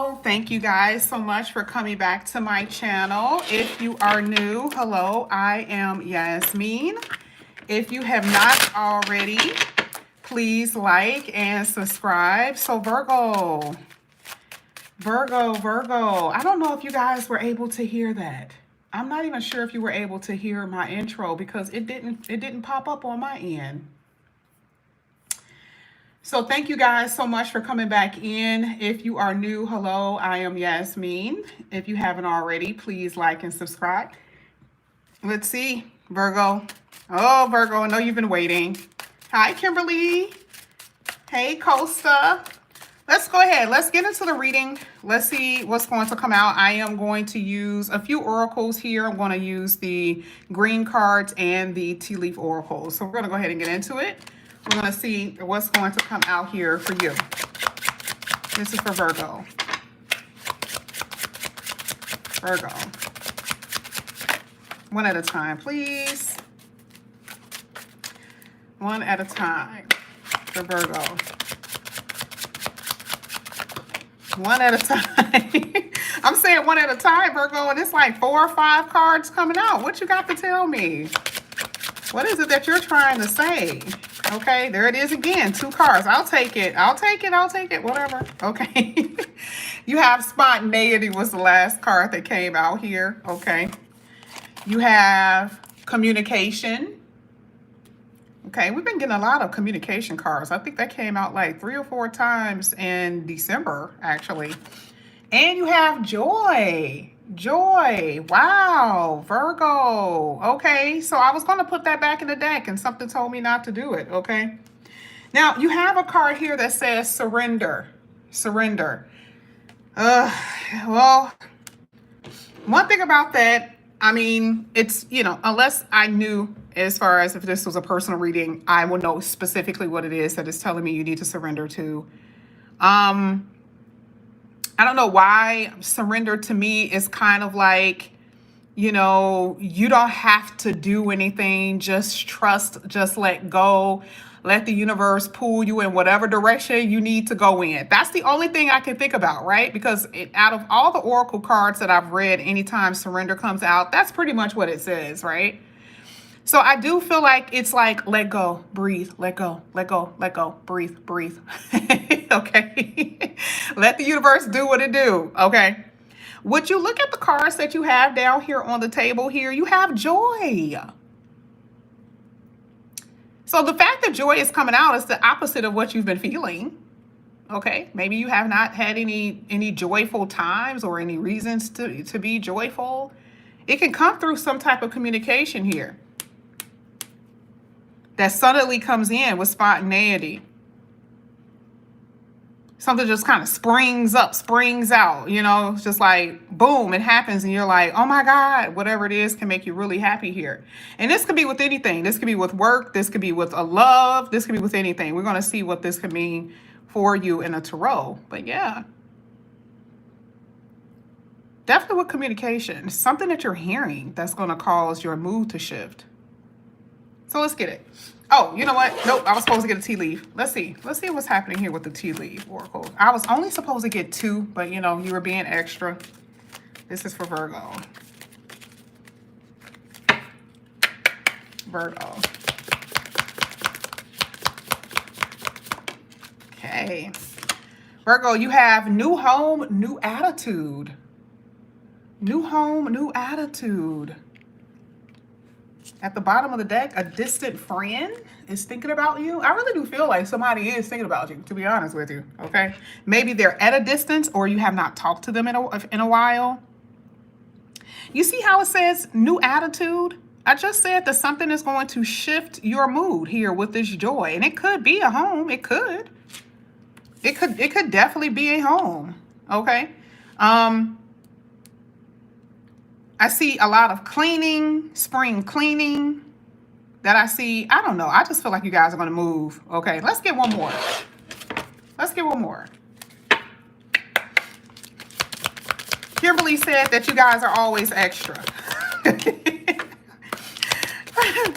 Virgo, thank you guys so much for coming back to my channel. If you are new, hello, I am Yasmin. If you have not already, please like and subscribe. So Virgo, I don't know if you guys were able to hear that. I'm not even sure if you were able to hear my intro because it didn't pop up on my end. So thank you guys so much for coming back in. If you are new, hello, I am Yasmin. If you haven't already, please like and subscribe. Let's see, Virgo. Oh, Virgo, I know you've been waiting. Hi, Kimberly. Hey, Costa. Let's go ahead. Let's get into the reading. Let's see what's going to come out. I am going to use a few oracles here. I'm going to use the green cards and the tea leaf oracles. So we're going to go ahead and get into it. We're going to see what's going to come out here for you. This is for Virgo. Virgo. One at a time, please. One at a time for Virgo. One at a time. I'm saying one at a time, Virgo, and it's like 4 or 5 cards coming out. What you got to tell me? What is it that you're trying to say? Okay, there it is again. 2 cards. I'll take it. I'll take it. Whatever. Okay. You have spontaneity was the last card that came out here. Okay. You have communication. Okay, we've been getting a lot of communication cards. I think that came out like 3 or 4 times in December, actually. And you have joy. Joy. Wow, Virgo. Okay, so I was going to put that back in the deck and something told me not to do it. Okay. Now, you have a card here that says surrender. Surrender. Well, one thing about that, I mean, it's, you know, unless I knew as far as if this was a personal reading, I will know specifically what it is that is telling me you need to surrender to. I don't know why surrender to me is kind of like, you know, you don't have to do anything. Just trust, just let go. Let the universe pull you in whatever direction you need to go in. That's the only thing I can think about, right? Because out of all the oracle cards that I've read, anytime surrender comes out, that's pretty much what it says, right? So I do feel like it's like, let go, breathe, let go, let go, let go, breathe, breathe. Okay. Let the universe do what it do. Okay. Would you look at the cards that you have down here on the table here? You have joy. So the fact that joy is coming out is the opposite of what you've been feeling. Okay. Maybe you have not had any joyful times or any reasons to be joyful. It can come through some type of communication here that suddenly comes in with spontaneity. Something just kind of springs up, springs out, you know, it's just like, boom, it happens. And you're like, oh my God, whatever it is can make you really happy here. And this could be with anything. This could be with work. This could be with a love. This could be with anything. We're going to see what this could mean for you in a tarot. But yeah, definitely with communication, something that you're hearing that's going to cause your mood to shift. So let's get it. Oh, you know what? Nope, I was supposed to get a tea leaf. Let's see what's happening here with the tea leaf oracle. I was only supposed to get 2, but you know, you were being extra. This is for Virgo. Virgo. Okay. Virgo, you have new home, new attitude. New home, new attitude. At the bottom of the deck, a distant friend is thinking about you. I really do feel like somebody is thinking about you, to be honest with you, okay? Maybe they're at a distance or you have not talked to them in a while. You see how it says new attitude? I just said that something is going to shift your mood here with this joy. And it could be a home. It could. It could definitely be a home, okay? I see a lot of cleaning, spring cleaning that I see. I don't know. I just feel like you guys are going to move. Okay, let's get one more. Let's get one more. Kimberly said that you guys are always extra.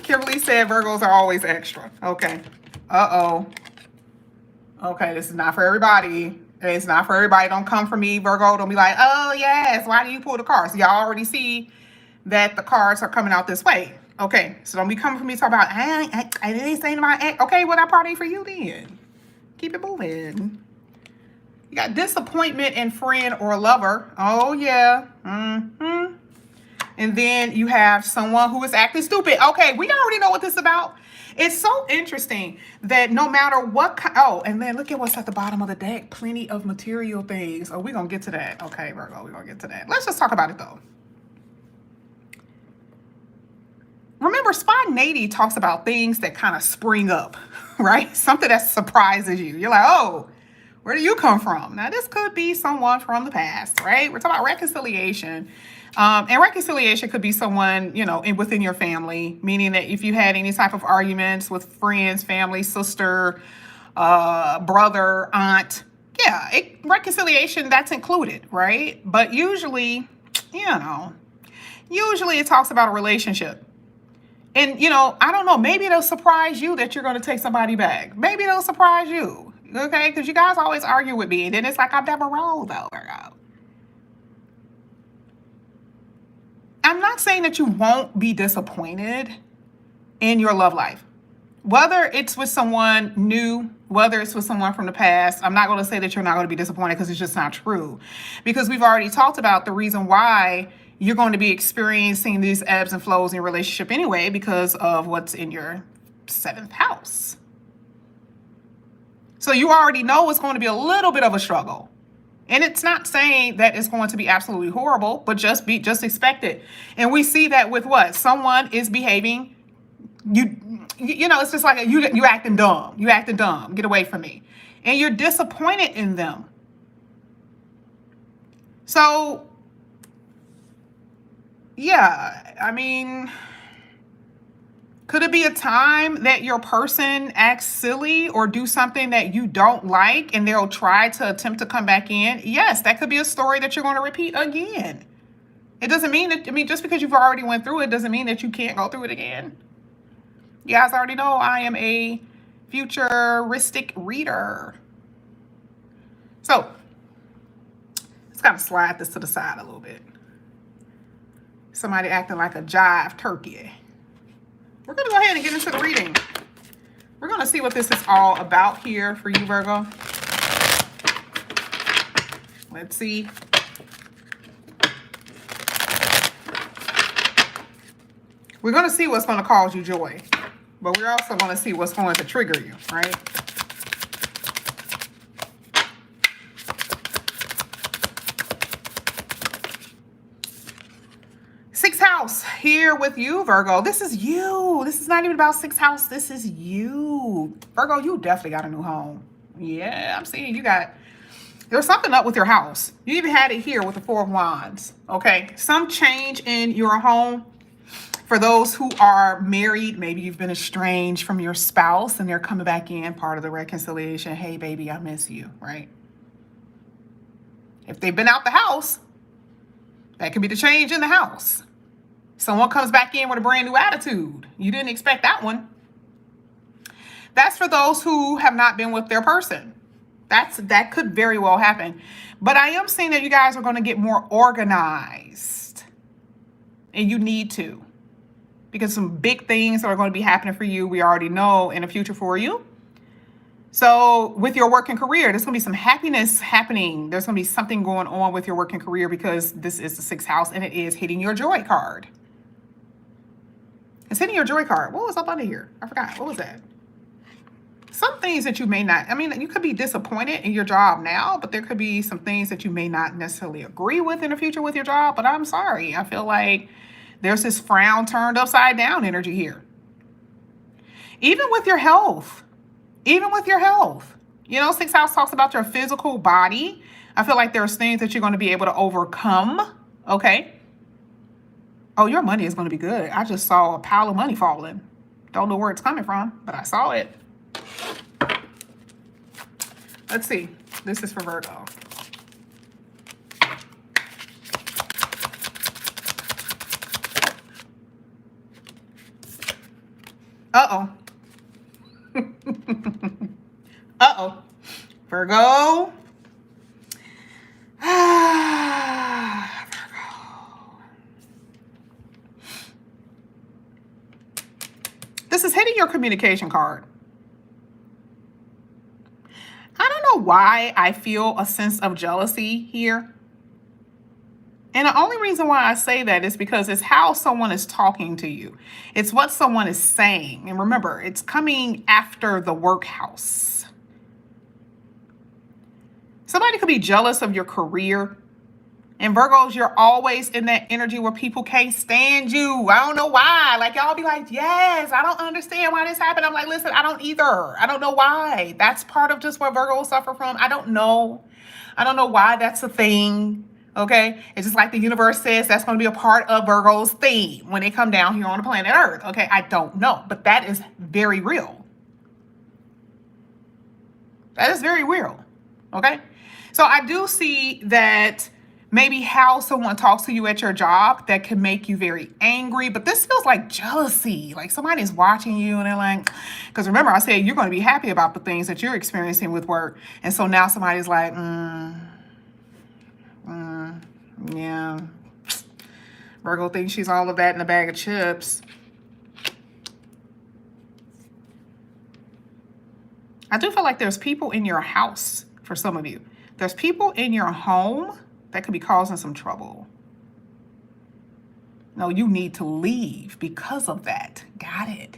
Kimberly said Virgos are always extra. Okay. Uh-oh. Okay, this is not for everybody. It's not for everybody. Don't come for me, Virgo. Don't be like, oh, yes, why do you pull the cards? Y'all already see that the cards are coming out this way. Okay, so don't be coming for me talking about, I didn't say about it. Okay, well, that part ain't for you then. Keep it moving. You got disappointment in friend or lover. Oh, yeah. Mm-hmm. And then you have someone who is acting stupid. Okay, we already know what this is about. It's so interesting that no matter what, oh, and then look at what's at the bottom of the deck. Plenty of material things. Oh, we're going to get to that. Okay, Virgo, we're going to get to that. Let's just talk about it, though. Remember, spontaneity talks about things that kind of spring up, right? Something that surprises you. You're like, oh, where do you come from? Now, this could be someone from the past, right? We're talking about reconciliation. And reconciliation could be someone, you know, within your family, meaning that if you had any type of arguments with friends, family, sister, brother, aunt, yeah, reconciliation, that's included, right? But usually, you know, it talks about a relationship. And, you know, I don't know, maybe it'll surprise you that you're going to take somebody back. Maybe it'll surprise you, okay? Because you guys always argue with me, and then it's like, I'm never wrong, though, Virgo. I'm not saying that you won't be disappointed in your love life. Whether it's with someone new, whether it's with someone from the past, I'm not going to say that you're not going to be disappointed because it's just not true. Because we've already talked about the reason why you're going to be experiencing these ebbs and flows in your relationship anyway because of what's in your 7th house. So you already know it's going to be a little bit of a struggle. And it's not saying that it's going to be absolutely horrible, but just expect it. And we see that with what? Someone is behaving, you know, it's just like you acting dumb. You acting dumb. Get away from me. And you're disappointed in them. So, yeah, I mean, could it be a time that your person acts silly or do something that you don't like and they'll try to attempt to come back in? Yes, that could be a story that you're going to repeat again. It doesn't mean that, I mean, just because you've already went through it doesn't mean that you can't go through it again. You guys already know I am a futuristic reader. So, let's kind of slide this to the side a little bit. Somebody acting like a jive turkey. We're going to go ahead and get into the reading. We're going to see what this is all about here for you, Virgo. Let's see. We're going to see what's going to cause you joy. But we're also going to see what's going to trigger you, right? Sixth house here with you, Virgo. This is you. This is not even about sixth house. This is you. Virgo, you definitely got a new home. Yeah, I'm seeing you got... There's something up with your house. You even had it here with the Four of Wands. Okay, some change in your home. For those who are married, maybe you've been estranged from your spouse and they're coming back in, part of the reconciliation. Hey, baby, I miss you, right? If they've been out the house, that could be the change in the house. Someone comes back in with a brand new attitude. You didn't expect that one. That's for those who have not been with their person. That could very well happen. But I am seeing that you guys are going to get more organized. And you need to. Because some big things are going to be happening for you. We already know in the future for you. So with your work and career, there's going to be some happiness happening. There's going to be something going on with your work and career because this is the sixth house and it is hitting your joy card. It's hitting your joy card. What was up under here? I forgot. What was that? Some things that you may not, I mean, you could be disappointed in your job now, but there could be some things that you may not necessarily agree with in the future with your job. But I'm sorry. I feel like there's this frown turned upside down energy here. Even with your health. Even with your health. You know, sixth house talks about your physical body. I feel like there's things that you're going to be able to overcome. Okay. Oh, your money is going to be good. I just saw a pile of money falling. Don't know where it's coming from, but I saw it. Let's see. This is for Virgo. Uh-oh. Uh-oh. Virgo, this is hitting your communication card. I don't know why I feel a sense of jealousy here. And the only reason why I say that is because it's how someone is talking to you. It's what someone is saying. And remember, it's coming after the workhouse. Somebody could be jealous of your career. And Virgos, you're always in that energy where people can't stand you. I don't know why. Like, y'all be like, yes, I don't understand why this happened. I'm like, listen, I don't either. I don't know why. That's part of just what Virgos suffer from. I don't know. I don't know why that's a thing. Okay? It's just like the universe says that's going to be a part of Virgo's theme when they come down here on the planet Earth. Okay? I don't know. But that is very real. That is very real. Okay? So I do see that maybe how someone talks to you at your job that can make you very angry. But this feels like jealousy. Like somebody's watching you and they're like, because remember I said you're going to be happy about the things that you're experiencing with work. And so now somebody's like, yeah. Virgo thinks she's all of that in a bag of chips. I do feel like there's people in your house for some of you. There's people in your home that could be causing some trouble. No, you need to leave because of that. Got it.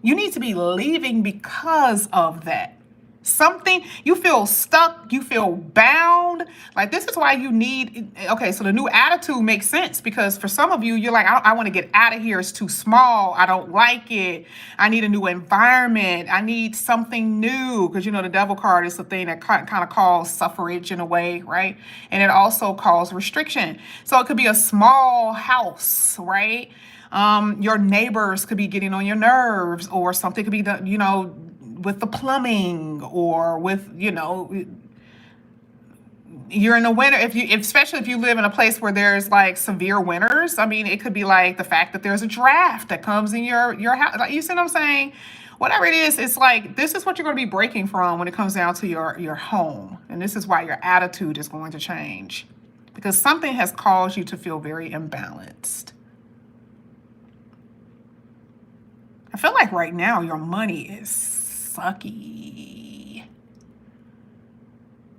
You need to be leaving because of that. Something, you feel stuck, you feel bound. Like this is why you need, okay, so the new attitude makes sense because for some of you, you're like, I want to get out of here. It's too small. I don't like it. I need a new environment. I need something new. Because, you know, the devil card is the thing that kind of calls suffrage in a way, right? And it also calls restriction. So it could be a small house, right? Your neighbors could be getting on your nerves or something could be, you know, with the plumbing or with, you know, you're in the winter, especially if you live in a place where there's like severe winters. I mean, it could be like the fact that there's a draft that comes in your house. Like, you see what I'm saying? Whatever it is, it's like, this is what you're going to be breaking from when it comes down to your home. And this is why your attitude is going to change because something has caused you to feel very imbalanced. I feel like right now your money is sucky.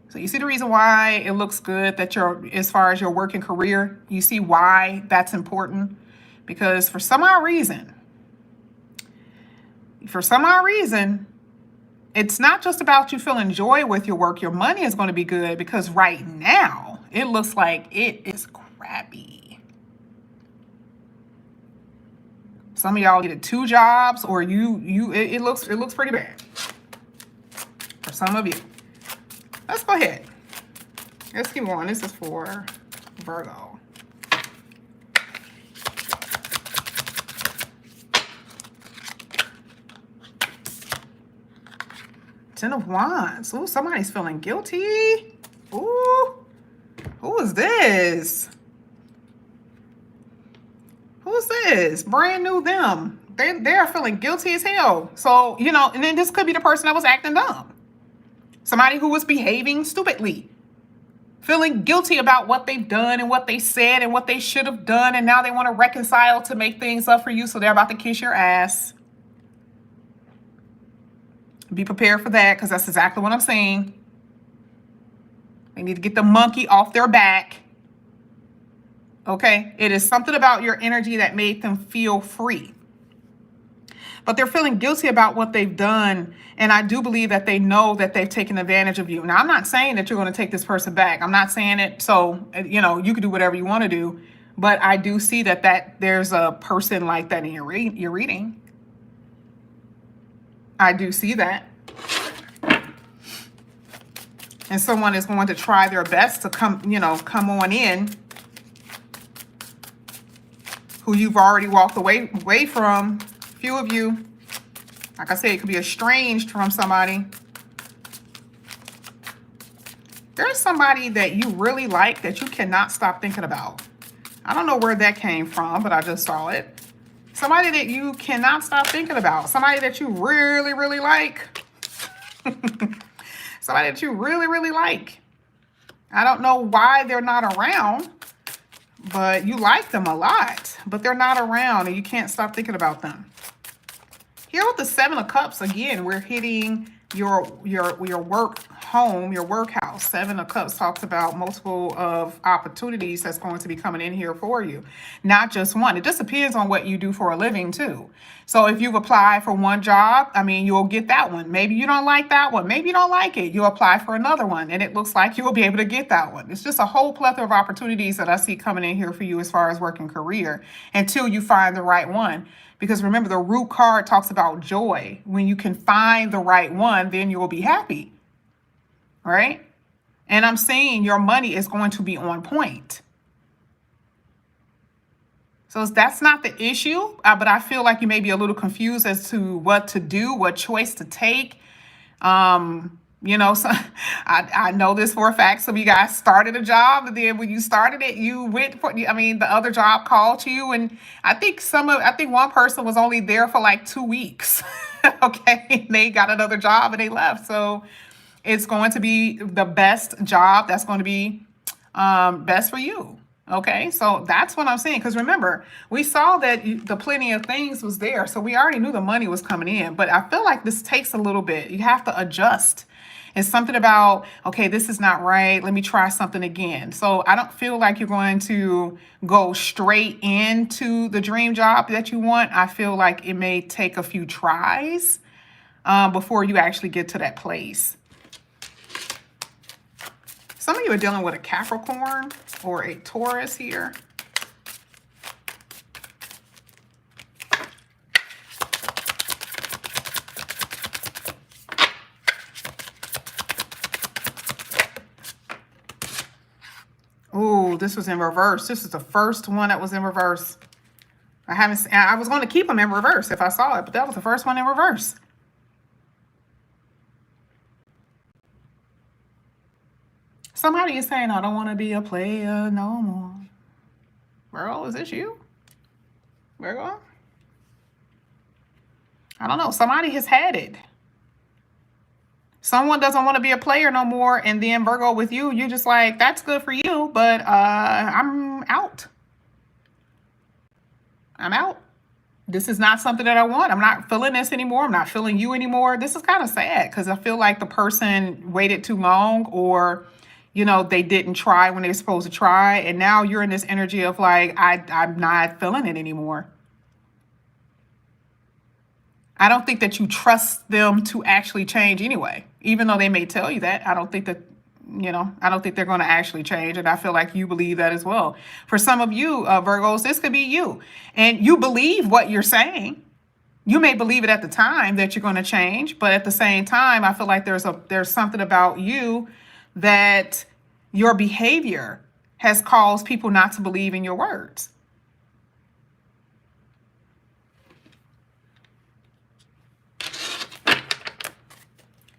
So you see the reason why it looks good that as far as your work and career, you see why that's important? Because for some odd reason, it's not just about you feeling joy with your work. Your money is going to be good because right now it looks like it is crappy. Some of y'all get 2 jobs or it looks pretty bad for some of you. Let's go ahead. Let's keep going. This is for Virgo. Ten of Wands. Ooh, somebody's feeling guilty. Ooh, who is this? Who's this? Brand new them. They're feeling guilty as hell. So, you know, and then this could be the person that was acting dumb. Somebody who was behaving stupidly. Feeling guilty about what they've done and what they said and what they should have done. And now they want to reconcile to make things up for you. So they're about to kiss your ass. Be prepared for that because that's exactly what I'm saying. They need to get the monkey off their back. Okay, it is something about your energy that made them feel free. But they're feeling guilty about what they've done. And I do believe that they know that they've taken advantage of you. Now, I'm not saying that you're going to take this person back. I'm not saying it. So, you know, you can do whatever you want to do. But I do see that there's a person like that in your reading. I do see that. And someone is going to try their best to come on in. Who you've already walked away from. A few of you, like I said, it could be estranged from somebody. There's somebody that you really like that you cannot stop thinking about. I don't know where that came from, but I just saw it. Somebody that you cannot stop thinking about. Somebody that you really, really like. Somebody that you really, really like. I don't know why they're not around. But you like them a lot, but they're not around and you can't stop thinking about them. Here with the Seven of Cups, again, we're hitting your work home, your work house. Seven of Cups talks about multiple of opportunities that's going to be coming in here for you. Not just one. It just depends on what you do for a living too. So if you've applied for one job, I mean, you'll get that one. Maybe you don't like that one. Maybe you don't like it. You'll apply for another one, and it looks like you'll be able to get that one. It's just a whole plethora of opportunities that I see coming in here for you as far as work and career until you find the right one. Because remember, the root card talks about joy. When you can find the right one, then you will be happy. All right? And I'm saying your money is going to be on point. So that's not the issue, but I feel like you may be a little confused as to what to do, what choice to take. You know, so I know this for a fact. Some of you guys started a job, and then when you started it, you went for, I mean, the other job called you, and I think one person was only there for like 2 weeks. Okay, they got another job and they left. So it's going to be the best job that's going to be best for you. Okay, so that's what I'm saying. Because remember, we saw that the plenty of things was there, so we already knew the money was coming in. But I feel like this takes a little bit. You have to adjust. It's something about, okay, this is not right. Let me try something again. So I don't feel like you're going to go straight into the dream job that you want. I feel like it may take a few tries before you actually get to that place. Some of you are dealing with a Capricorn or a Taurus here. Oh, this was in reverse. This is the first one that was in reverse. I was going to keep them in reverse if I saw it, but that was the first one in reverse. Somebody is saying, I don't want to be a player no more. Virgo, is this you? Virgo? I don't know. Somebody has had it. Someone doesn't want to be a player no more, and then Virgo with you, you're just like, that's good for you, but I'm out. I'm out. This is not something that I want. I'm not feeling this anymore. I'm not feeling you anymore. This is kind of sad because I feel like the person waited too long, or, you know, they didn't try when they were supposed to try, and now you're in this energy of like, I'm not feeling it anymore. I don't think that you trust them to actually change anyway, even though they may tell you that. I don't think that, you know, I don't think they're going to actually change. And I feel like you believe that as well. For some of you, Virgos, this could be you. And you believe what you're saying. You may believe it at the time that you're going to change. But at the same time, I feel like there's something about you that your behavior has caused people not to believe in your words.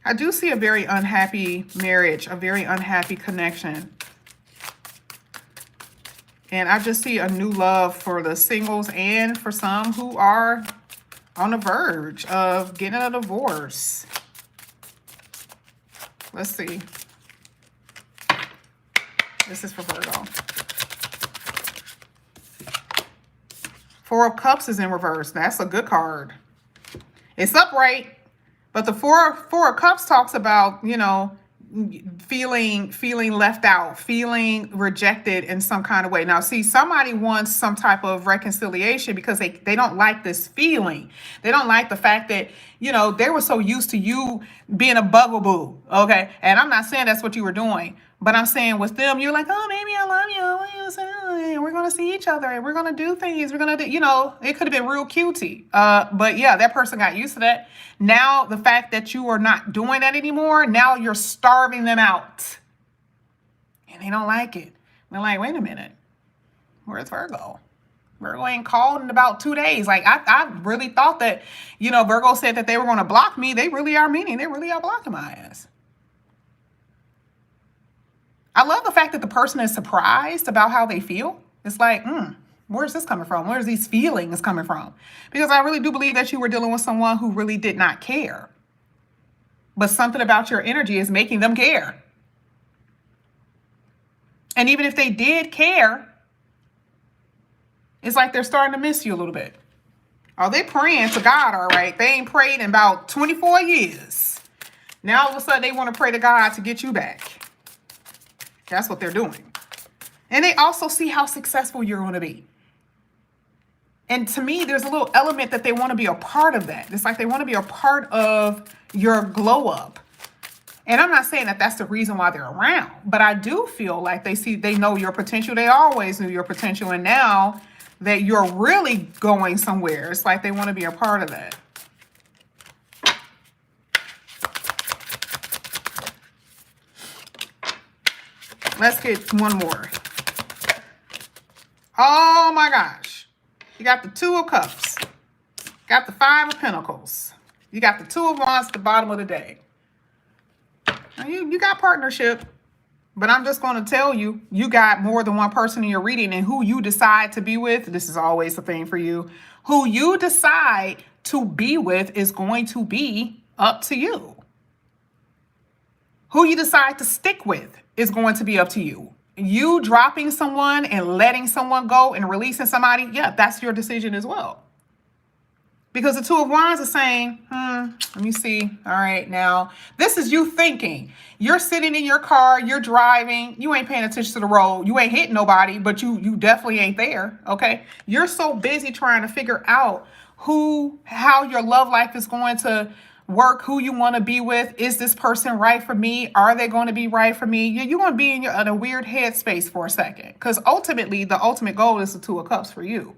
I do see a very unhappy marriage, a very unhappy connection. And I just see a new love for the singles and for some who are on the verge of getting a divorce. Let's see. This is for Virgo. Four of Cups is in reverse. That's a good card. It's upright. But the four of Cups talks about, you know, feeling left out, feeling rejected in some kind of way. Now, see, somebody wants some type of reconciliation because they don't like this feeling. They don't like the fact that, you know, they were so used to you being a bugaboo, okay? And I'm not saying that's what you were doing, but I'm saying with them, you're like, oh, baby, I love you. We're going to see each other and we're going to do things. We're going to do, you know, it could have been real cutie. But yeah, that person got used to that. Now, the fact that you are not doing that anymore, now you're starving them out. And they don't like it. They're like, wait a minute. Where's Virgo? Virgo ain't called in about 2 days. Like, I really thought that, you know, Virgo said that they were going to block me. They really are meaning. They really are blocking my ass. I love the fact that the person is surprised about how they feel. It's like, where's this coming from? Where's these feelings coming from? Because I really do believe that you were dealing with someone who really did not care. But something about your energy is making them care. And even if they did care, it's like they're starting to miss you a little bit. Oh, they praying to God, all right. They ain't prayed in about 24 years. Now all of a sudden they want to pray to God to get you back. That's what they're doing. And they also see how successful you're going to be. And to me, there's a little element that they want to be a part of that. It's like they want to be a part of your glow up. And I'm not saying that that's the reason why they're around, but I do feel like they know your potential. They always knew your potential. And now that you're really going somewhere, it's like they want to be a part of that. Let's get one more. Oh my gosh. You got the Two of Cups. Got the Five of Pentacles. You got the Two of Wands at the bottom of the deck. Now you got partnership, but I'm just going to tell you, you got more than one person in your reading, and who you decide to be with, this is always the thing for you. Who you decide to be with is going to be up to you. Who you decide to stick with is going to be up to you. You dropping someone and letting someone go and releasing somebody, yeah, that's your decision as well. Because the Two of Wands is saying, let me see. All right, now, this is you thinking. You're sitting in your car, you're driving, you ain't paying attention to the road, you ain't hitting nobody, but you definitely ain't there, okay? You're so busy trying to figure out how your love life is going to work, who you want to be with. Is this person right for me? Are they going to be right for me? You're going to be in a weird headspace for a second. Because ultimately, the ultimate goal is the Two of Cups for you.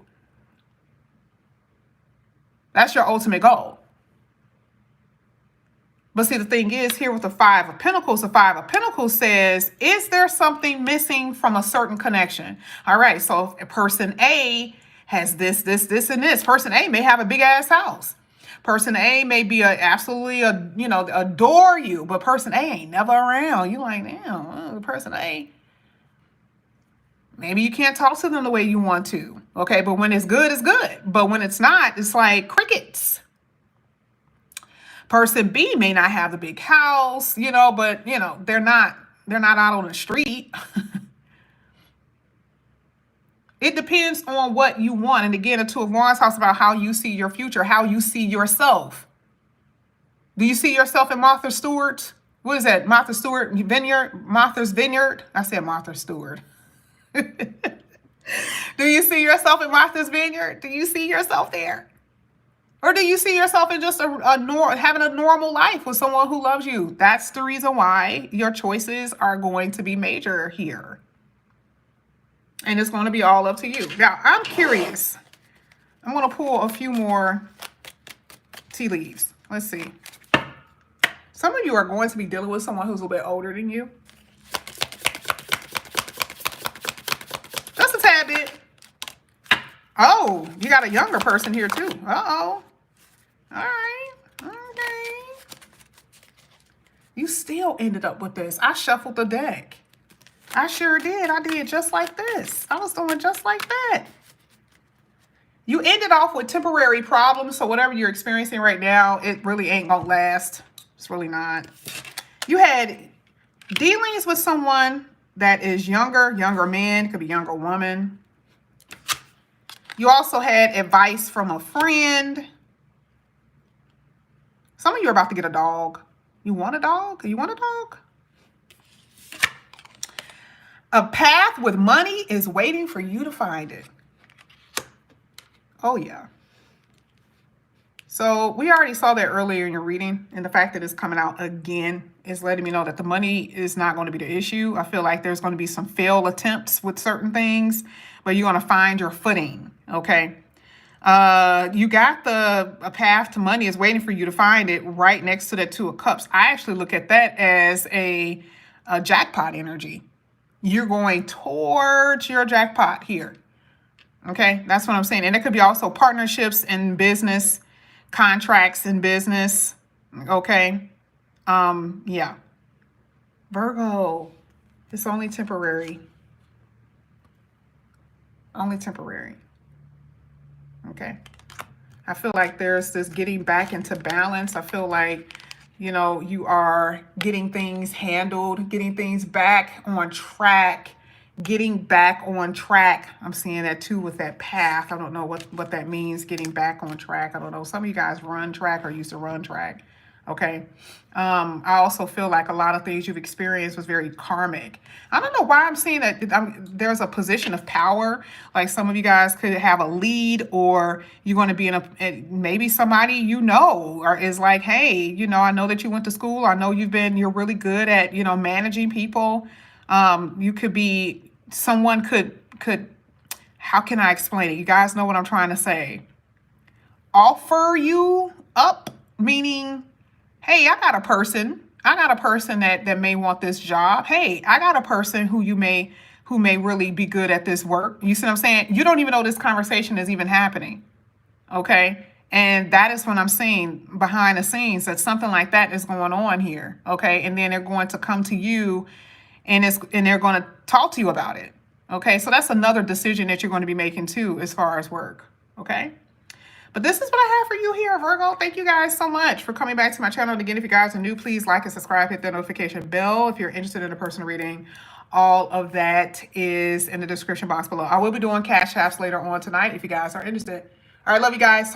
That's your ultimate goal. But see, the thing is, here with the Five of Pentacles says, is there something missing from a certain connection? All right, so if person A has this, and this. Person A may have a big ass house. Person A may be absolutely adore you, but person A ain't never around. You like, damn, person A. Maybe you can't talk to them the way you want to. Okay, but when it's good, it's good. But when it's not, it's like crickets. Person B may not have the big house, but they're not out on the street. It depends on what you want. And again, the Two of Wands talks about how you see your future, how you see yourself. Do you see yourself in Martha Stewart? What is that? Martha Stewart Vineyard? Martha's Vineyard? I said Martha Stewart. Do you see yourself in Martha's Vineyard? Do you see yourself there? Or do you see yourself in just having a normal life with someone who loves you? That's the reason why your choices are going to be major here. And it's going to be all up to you. Now, I'm curious. I'm going to pull a few more tea leaves. Let's see. Some of you are going to be dealing with someone who's a little bit older than you. Just a tad bit. Oh, you got a younger person here too. Uh-oh. All right. Okay. You still ended up with this. I shuffled the deck. I sure did. I did just like this. I was doing just like that. You ended off with temporary problems. So whatever you're experiencing right now, it really ain't gonna last. It's really not. You had dealings with someone that is younger man, could be younger woman. You also had advice from a friend. Some of you are about to get a dog. You want a dog? You want a dog? A path with money is waiting for you to find it. Oh, yeah. So we already saw that earlier in your reading, and the fact that it's coming out again is letting me know that the money is not going to be the issue. I feel like there's going to be some failed attempts with certain things, but you're going to find your footing, okay? You got a path to money is waiting for you to find it right next to that Two of Cups. I actually look at that as a jackpot energy. You're going towards your jackpot here. Okay, that's what I'm saying. And it could be also partnerships in business, contracts in business. Okay. Yeah. Virgo, it's only temporary. Only temporary. Okay. I feel like there's this getting back into balance. I feel like, you are getting things handled, getting things back on track. getting back on track. I'm seeing that too with that path. I don't know what that means, getting back on track. I don't know. Some of you guys run track or used to run track. Okay. I also feel like a lot of things you've experienced was very karmic. I don't know why I'm seeing that there's a position of power. Like some of you guys could have a lead, or you're going to be in maybe somebody you know, or is like, hey, I know that you went to school. I know you're really good at, managing people. You could be, someone could, how can I explain it? You guys know what I'm trying to say. Offer you up, meaning, hey, I got a person that may want this job. Hey, I got a person who may really be good at this work. You see what I'm saying? You don't even know this conversation is even happening. Okay. And that is what I'm seeing behind the scenes, that something like that is going on here. Okay. And then they're going to come to you and they're going to talk to you about it. Okay. So that's another decision that you're going to be making too, as far as work. Okay. But this is what I have for you here, Virgo. Thank you guys so much for coming back to my channel. And again, if you guys are new, please like and subscribe, hit that notification bell. If you're interested in a personal reading, all of that is in the description box below. I will be doing cash apps later on tonight if you guys are interested. All right, love you guys.